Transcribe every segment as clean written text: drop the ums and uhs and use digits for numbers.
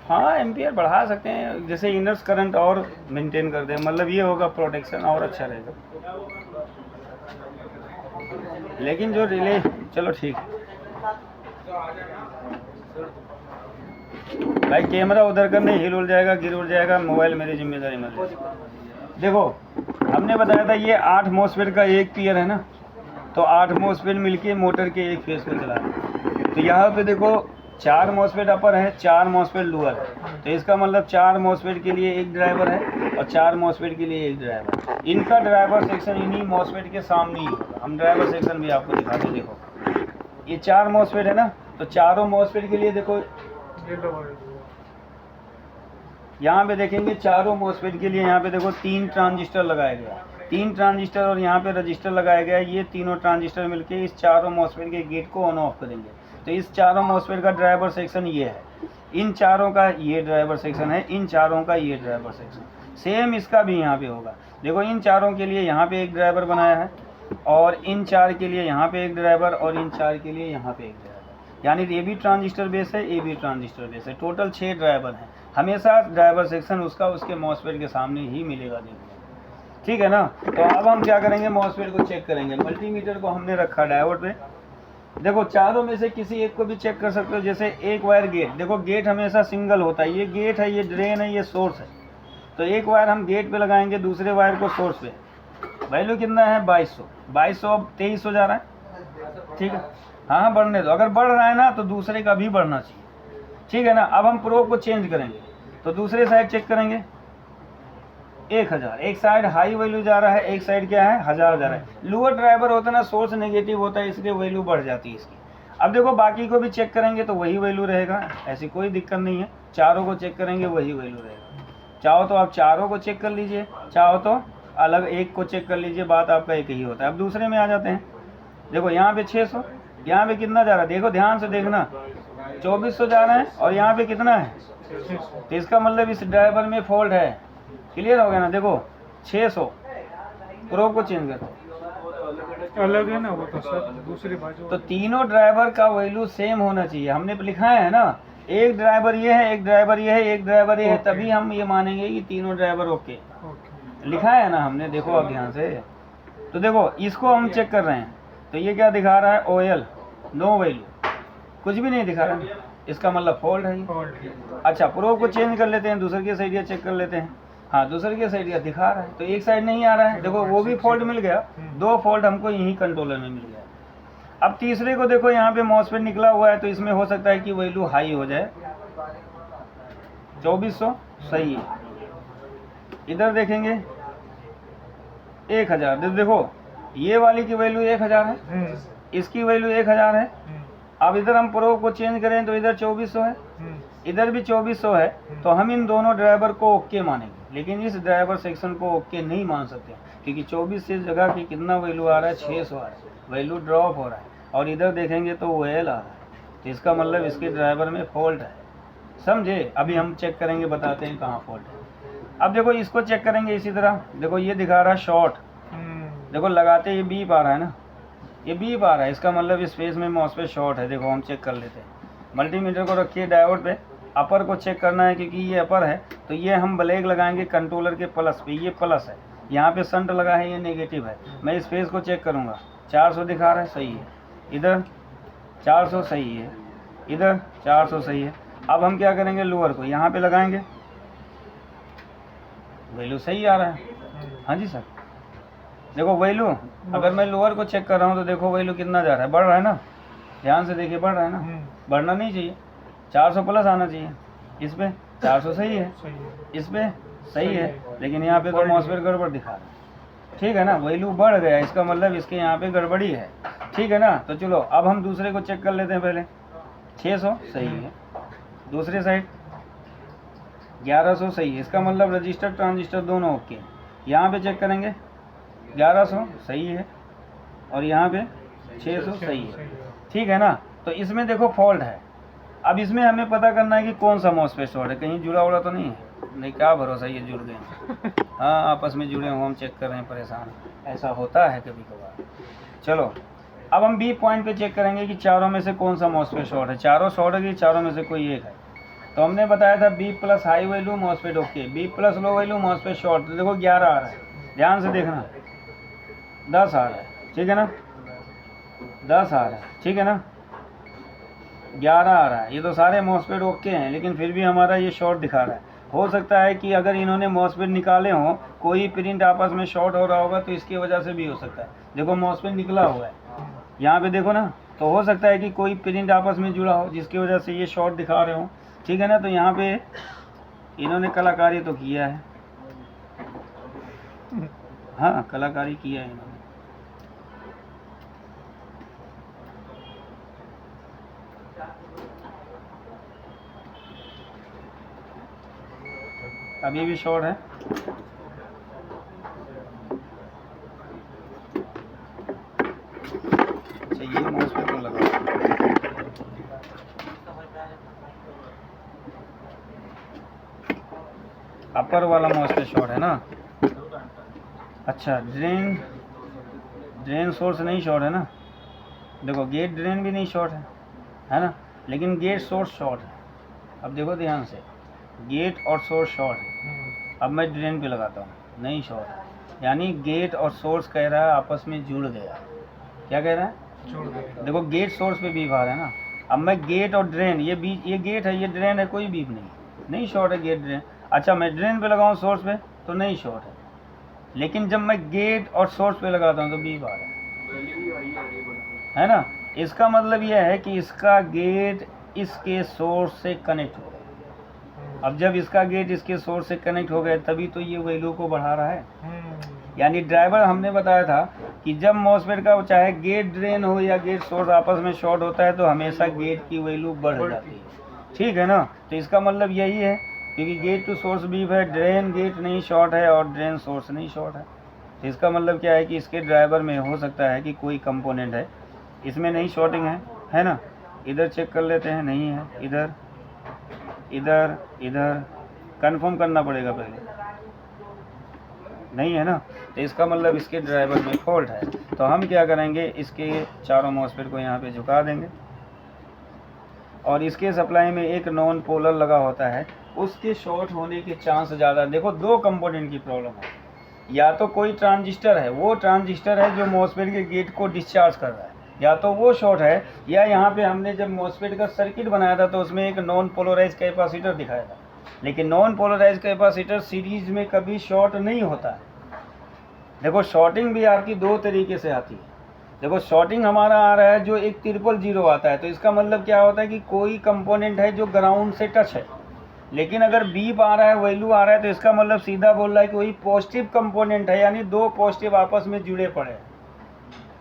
हाँ एम्पियर बढ़ा सकते हैं, जैसे इनर्स करंट और मेंटेन कर दें, मतलब ये होगा प्रोटेक्शन और अच्छा रहेगा। लेकिन जो रिले, चलो ठीक भाई, कैमरा उधर करने हिल उड़ जाएगा, गिर उड़ जाएगा, मोबाइल मेरी जिम्मेदारी मत लो। देखो हमने बताया था ये 8 मॉसफेट का एक पेयर है ना, तो 8 मॉसफेट मिलके मोटर के एक फेस को चला रहे हैं। तो यहाँ पे देखो 4 मॉसफेट अपर है, 4 मॉसफेट लोअर है, तो इसका मतलब 4 मॉसफेट के लिए एक ड्राइवर है और 4 मॉसफेट के लिए एक ड्राइवर। इनका ड्राइवर सेक्शन इन्हीं मॉसफेट के सामने ही होगा। हम ड्राइवर सेक्शन भी आपको दिखाते, देखो ये 4 मॉसफेट है ना, तो चारों मॉसफेट के लिए देखो यहाँ पे देखेंगे, चारों मॉसफेट के लिए यहाँ पे देखो 3 ट्रांजिस्टर लगाया गया, 3 ट्रांजिस्टर और यहाँ पे रजिस्टर लगाया गया। ये तीनों ट्रांजिस्टर मिलके इस चारों मॉसफेट के गेट को ऑन ऑफ करेंगे। तो इस चारों मॉसफेट का ड्राइवर सेक्शन ये है, इन चारों का ये ड्राइवर सेक्शन है, इन चारों का ये ड्राइवर सेक्शन। सेम इसका भी यहाँ पे होगा। देखो इन चारों के लिए यहाँ पे एक ड्राइवर बनाया है, और इन 4 के लिए यहाँ पे एक ड्राइवर, और इन 4 के लिए यहाँ पे एक ड्राइवर। यानी ये भी ट्रांजिस्टर बेस है, ये भी ट्रांजिस्टर बेस है। टोटल 6 ड्राइवर हैं। हमेशा ड्राइवर सेक्शन उसका उसके मॉसफेट के सामने ही मिलेगा, देखो ठीक है ना। तो अब हम क्या करेंगे, मॉसफेट को चेक करेंगे। मल्टीमीटर को हमने रखा डायोड पे। देखो चारों में से किसी एक को भी चेक कर सकते हो। जैसे एक वायर गेट, देखो गेट हमेशा सिंगल होता है, ये गेट है, ये ड्रेन है, ये सोर्स है। तो एक वायर हम गेट पे लगाएंगे, दूसरे वायर को सोर्स पे। वैल्यू कितना है 2200, 2200 अब 2300 जा रहा है, ठीक है। हाँ बढ़ने दो, अगर बढ़ रहा है ना तो दूसरे का भी बढ़ना चाहिए, ठीक है ना। अब हम प्रोब को चेंज करेंगे, तो दूसरे साइड चेक करेंगे 1000। एक साइड हाई वैल्यू जा रहा है, एक साइड क्या है 1000 जा रहा है। लोअर ड्राइवर होता है ना, सोर्स नेगेटिव होता है, इसलिए वैल्यू बढ़ जाती है इसकी। अब देखो बाकी को भी चेक करेंगे तो वही वैल्यू रहेगा, ऐसी कोई दिक्कत नहीं है। चारों को चेक करेंगे वही वैल्यू रहेगा। चाहो तो आप चारों को चेक कर लीजिए, चाहो तो अलग एक को चेक कर लीजिए, बात आपका एक ही होता है। अब दूसरे में आ जाते हैं। देखो यहाँ पे 600, यहाँ पे कितना जा रहा है, देखो ध्यान से देखना, 2400 जा रहा है, और यहाँ पे कितना है, तो इसका मतलब इस ड्राइवर में फॉल्ट है। क्लियर हो गया ना। देखो 600, प्रोब को चेंज करते अलग है ना वो तो सर, दूसरी बाजू। तो तीनों ड्राइवर का वैल्यू सेम होना चाहिए। हमने लिखा है ना, एक ड्राइवर ये है, एक ड्राइवर ये है, एक ड्राइवर ये है, तभी हम ये मानेंगे कि तीनों ड्राइवर ओके। लिखा है ना हमने, देखो आप ध्यान से। तो देखो इसको हम चेक कर रहे हैं, तो ये क्या दिखा रहा है, OL नो वैल्यू, कुछ भी नहीं दिखा रहा है, इसका मतलब फॉल्ट है ये। अच्छा प्रोब को चेंज कर लेते हैं, दूसरे के साइड या चेक कर लेते हैं। हाँ दूसरे के साइड या दिखा रहा है, तो एक साइड नहीं आ रहा है, देखो वो भी फॉल्ट मिल गया। 2 फॉल्ट हमको यही कंट्रोलर में मिल गया। अब तीसरे को देखो, यहाँ पे मॉसफेट निकला हुआ है, तो इसमें हो सकता है कि वैल्यू हाई हो जाए। 2400 सही है। इधर देखेंगे 1000, देखो ये वाली की वैल्यू 1000 है, इसकी वैल्यू 1000 है। अब इधर हम प्रोब को चेंज करें तो इधर 2400 है, इधर भी 2400 है, तो हम इन दोनों ड्राइवर को ओके मानेंगे। लेकिन इस ड्राइवर सेक्शन को ओके नहीं मान सकते, क्योंकि 24 से जगह की कितना वैल्यू आ रहा है, 600 आ रहा है, वैल्यू ड्रॉप हो रहा है। और इधर देखेंगे तो OL आ रहा है, तो इसका मतलब इसके ड्राइवर में फॉल्ट है, समझे। अभी हम चेक करेंगे, बताते हैं कहाँ फॉल्ट है। अब देखो इसको चेक करेंगे इसी तरह। देखो ये दिखा रहा है शॉर्ट, देखो लगाते ये बीप आ रहा है ना, ये बीप आ रहा है, इसका मतलब इस फेज में मॉसफेट शॉर्ट है। देखो हम चेक कर लेते हैं। मल्टीमीटर को रखिए डायोड पे, अपर को चेक करना है, क्योंकि ये अपर है, तो ये हम ब्लैक लगाएंगे कंट्रोलर के प्लस पे, ये प्लस है, यहाँ पे शंट लगा है, ये नेगेटिव है। मैं इस फेज को चेक करूँगा, 400 दिखा रहा है, सही है। इधर 400 सही है, इधर 400 सही है। अब हम क्या करेंगे, लोअर को यहाँ पे लगाएंगे, वैल्यू सही आ रहा है। हाँ जी सर, देखो वैल्यू, अगर मैं लोअर को चेक कर रहा हूँ तो देखो वैल्यू कितना जा रहा है, बढ़ रहा है ना, ध्यान से देखिए, बढ़ रहा है ना, बढ़ना नहीं चाहिए, 400 प्लस आना चाहिए। इस पे 400 सही है, इस पे सही है, लेकिन यहाँ पे तो मॉसफेट गड़बड़ दिखा रहा है, ठीक है ना, वैल्यू बढ़ गया, इसका मतलब इसके यहाँ पे गड़बड़ी है, ठीक है ना। तो चलो अब हम दूसरे को चेक कर लेते हैं पहले। 600 सही है, दूसरे साइड 1100 सही है, इसका मतलब रजिस्टर ट्रांजिस्टर दोनों ओके। यहाँ पे चेक करेंगे 1100 सही है, और यहाँ पे 600 सही है, ठीक है ना। तो इसमें देखो फॉल्ट है। अब इसमें हमें पता करना है कि कौन सा मॉसफेट शॉर्ट है, कहीं जुड़ा उड़ा तो नहीं है, नहीं क्या भरोसा ये जुड़ गए। हाँ आपस में जुड़े हो, हम चेक कर रहे हैं, परेशान, ऐसा होता है कभी कभार। चलो अब हम बी पॉइंट पे चेक करेंगे कि चारों में से कौन सा मॉसफेट शॉर्ट है। चारों शॉर्ट है कि चारों में से कोई एक है। तो हमने बताया था B plus high value MOSFET okay, B plus low value MOSFET short. तो देखो 11 आ रहा है, ध्यान से देखना, 10 आ रहा है, ठीक है ना, 10 आ रहा है, ठीक है ना, 11 आ रहा है। ये तो सारे मॉसफेट ओके हैं, लेकिन फिर भी हमारा ये शॉर्ट दिखा रहा है। हो सकता है कि अगर इन्होंने मॉसफेट निकाले हों, कोई प्रिंट आपस में शॉर्ट हो रहा होगा, तो इसकी वजह से भी हो सकता है। देखो मॉसफेट निकला हुआ है यहाँ पे, देखो ना, तो हो सकता है कि कोई प्रिंट आपस में जुड़ा हो जिसकी वजह से ये शॉर्ट दिखा रहे हो, ठीक है ना। तो यहाँ पे इन्होंने कलाकारी तो किया है, हाँ कलाकारी किया है इन्होंने। अभी भी शॉर्ट है, अच्छा ये मॉसफेट को लगा, अपर वाला मॉसफेट शॉर्ट है ना। अच्छा ड्रेन सोर्स नहीं शॉर्ट है ना, देखो गेट ड्रेन भी नहीं शॉर्ट है ना, लेकिन गेट सोर्स शॉर्ट है। अब देखो ध्यान से, गेट और सोर्स शॉर्ट है। अब मैं ड्रेन पे लगाता हूँ, नहीं शॉर्ट है, यानी गेट और सोर्स कह रहा है आपस में जुड़ गया। क्या कह रहा है? जुड़ गया। देखो गेट सोर्स पे बीफ आ रहा है ना। अब मैं गेट और ड्रेन, ये बीच, ये गेट है, ये ड्रेन है, कोई बीफ नहीं शॉर्ट है गेट ड्रेन। अच्छा मैं ड्रेन पे लगाऊँ सोर्स पे तो नहीं शॉर्ट है, लेकिन जब मैं गेट और सोर्स पे लगाता हूँ तो बीफ आ रहा है ना। इसका मतलब यह है कि इसका गेट इसके सोर्स से कनेक्ट हो गया। अब जब इसका गेट इसके सोर्स से कनेक्ट हो गया, तभी तो ये वैल्यू को बढ़ा रहा है। यानी ड्राइवर, हमने बताया था कि जब मॉसफेट का चाहे गेट ड्रेन हो या गेट सोर्स आपस में शॉर्ट होता है, तो हमेशा गेट की वैल्यू बढ़ जाती है, ठीक है ना। तो इसका मतलब यही है, क्योंकि गेट टू सोर्स बीफ है, ड्रेन गेट नहीं शॉर्ट है और ड्रेन सोर्स नहीं शॉर्ट है। तो इसका मतलब क्या है कि इसके ड्राइवर में हो सकता है कि कोई कंपोनेंट है, इसमें नहीं शॉर्टिंग है ना। इधर चेक कर लेते हैं, नहीं है, इधर इधर इधर कंफर्म करना पड़ेगा पहले, नहीं है ना। तो इसका मतलब इसके ड्राइवर में फॉल्ट है। तो हम क्या करेंगे, इसके चारों मॉसफेट को यहाँ पे झुका देंगे, और इसके सप्लाई में एक नॉन पोलर लगा होता है, उसके शॉर्ट होने के चांस ज़्यादा। देखो दो कंपोनेंट की प्रॉब्लम है, या तो कोई ट्रांजिस्टर है, वो ट्रांजिस्टर है जो मॉसफेट के गेट को डिस्चार्ज कर रहा है, या तो वो शॉर्ट है, या यहाँ पे हमने जब मॉसफेट का सर्किट बनाया था तो उसमें एक नॉन पोलराइज कैपेसिटर दिखाया था। लेकिन नॉन पोलराइज कैपेसिटर सीरीज में कभी शॉर्ट नहीं होता है। देखो शॉर्टिंग भी आपकी दो तरीके से आती है। देखो शॉर्टिंग हमारा आ रहा है जो एक 000 आता है, तो इसका मतलब क्या होता है कि कोई कंपोनेंट है जो ग्राउंड से टच है। लेकिन अगर बीप आ रहा है, वैल्यू आ रहा है, तो इसका मतलब सीधा बोल रहा है कि वही पॉजिटिव कंपोनेंट है, यानी दो पॉजिटिव आपस में जुड़े पड़े हैं।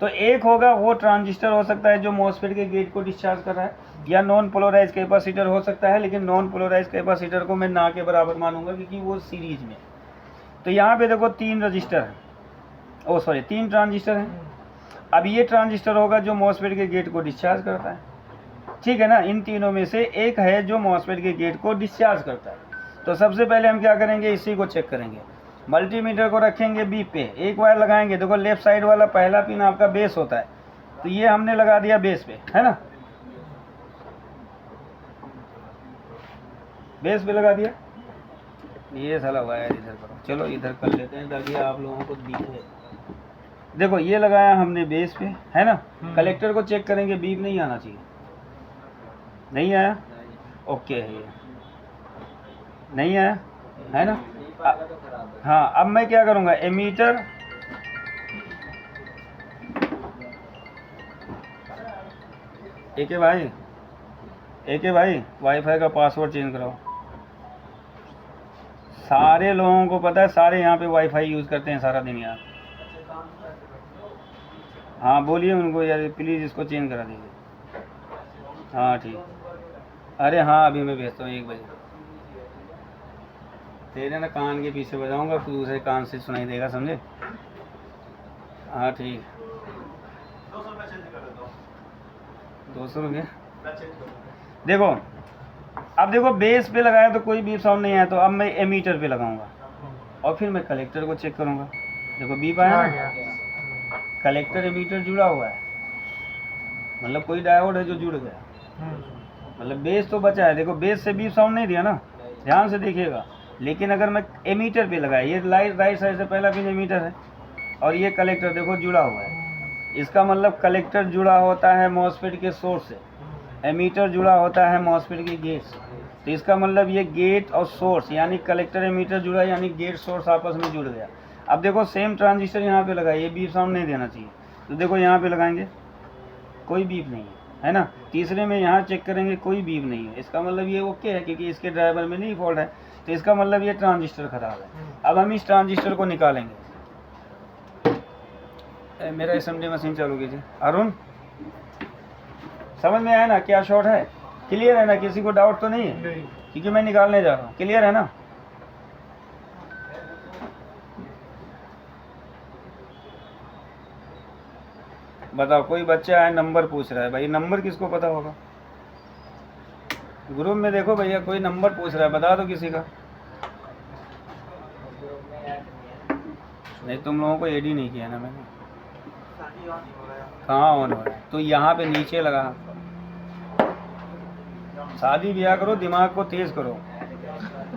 तो एक होगा वो ट्रांजिस्टर हो सकता है जो मॉसफेट के गेट को डिस्चार्ज कर रहा है, या नॉन पोलराइज कैपेसिटर हो सकता है, लेकिन नॉन पोलराइज कैपेसिटर को मैं ना के बराबर मानूंगा क्योंकि वो सीरीज में। तो यहाँ पे देखो 3 रजिस्टर है, 3 ट्रांजिस्टर हैं। अब ये ट्रांजिस्टर होगा जो मॉसफेट के गेट को डिस्चार्ज करता है, ठीक है ना। इन तीनों में से एक है जो मॉसफेट के गेट को डिस्चार्ज करता है। तो सबसे पहले हम क्या करेंगे, इसी को चेक करेंगे। मल्टीमीटर को रखेंगे बीप पे, एक वायर लगाएंगे। देखो लेफ्ट साइड वाला पहला पिन आपका बेस होता है, तो ये हमने लगा दिया बेस पे, है ना, बेस पे लगा दिया। ये साला वायर इधर करो, चलो इधर कर लेते हैं ताकि आप लोगों को दिखे। देखो ये लगाया हमने बेस पे, है ना। कलेक्टर को चेक करेंगे, बीप नहीं आना चाहिए, नहीं आया, ओके है, ये नहीं आया, है ना। हाँ अब मैं क्या करूँगा, एमीटर एक भाई वाईफाई का पासवर्ड चेंज कराओ। सारे लोगों को पता है, सारे यहाँ पे वाईफाई यूज़ करते हैं सारा दिन यार। हाँ बोलिए उनको यार, प्लीज़ इसको चेंज करा दीजिए। हाँ ठीक, अरे हाँ अभी मैं भेजता हूँ 1 बजे। तेरे ना कान के पीछे बजाऊंगा, फिर दूसरे कान से सुनाई देगा, समझे। हाँ ठीक, 200 रुपये। देखो अब देखो बेस पे लगाया तो कोई बीप साउंड नहीं आया, तो अब मैं एमीटर पे लगाऊंगा और फिर मैं कलेक्टर को चेक करूंगा। देखो बीप आया ना, कलेक्टर एमीटर जुड़ा हुआ है, मतलब कोई डायोड है जो जुड़ गया, मतलब बेस तो बचा है। देखो बेस से बीप साउंड नहीं दिया ना, ध्यान से देखिएगा। लेकिन अगर मैं एमीटर पे लगाया, ये राइट साइड से पहला पिन एमीटर है और ये कलेक्टर देखो जुड़ा हुआ है, इसका मतलब कलेक्टर जुड़ा होता है मॉसफेट के सोर्स से, एमीटर जुड़ा होता है मॉसफेट के गेट से। तो इसका मतलब ये गेट और सोर्स यानी कलेक्टर एमीटर जुड़ा, यानी गेट सोर्स आपस में जुड़ गया। अब देखो सेम ट्रांजिस्टर यहाँ पे लगाए, ये बीप साउंड नहीं देना चाहिए, तो देखो यहाँ पे लगाएंगे कोई बीप नहीं है ना। तीसरे में यहाँ चेक करेंगे कोई बीप नहीं है, इसका मतलब ये ओके है क्योंकि इसके ड्राइवर में नहीं फॉल्ट है, तो इसका मतलब ये ट्रांजिस्टर खराब है। अब हम इस ट्रांजिस्टर को निकालेंगे। मेरा एसएमडी मशीन चालू कीजिए। अरुण समझ में आया ना क्या शॉर्ट है? क्लियर है ना? किसी को डाउट तो नहीं है? नहीं। क्योंकि मैं निकालने जा रहा हूँ। क्लियर है ना? बताओ, कोई बच्चा है नंबर पूछ रहा है, भाई नंबर किसको पता होगा? ग्रुप में देखो भैया, कोई नंबर पूछ रहा है, बता दो किसी का। नहीं, तुम लोगों को एड ही नहीं किया ना मैंने। कहाँ ऑन हो रहा है? तो यहाँ पे नीचे लगा। शादी ब्याह करो, दिमाग को तेज करो।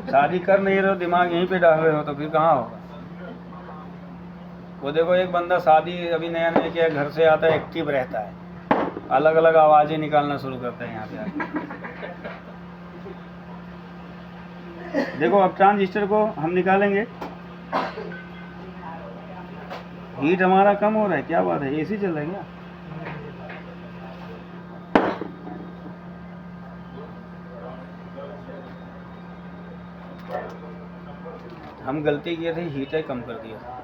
शादी कर नहीं रहे हो, दिमाग यहीं पे डाल रहे हो, तो फिर कहाँ होगा? वो देखो एक बंदा शादी अभी नया नया किया, घर से आता है एक्टिव रहता है, अलग अलग आवाज़ें निकालना शुरू करता है यहाँ पे आके। देखो अब ट्रांजिस्टर को हम निकालेंगे। हीट हमारा कम हो रहा है, क्या बात है? एसी चल रहा है क्या? हम गलती किए थे, हीटर कम कर दिया।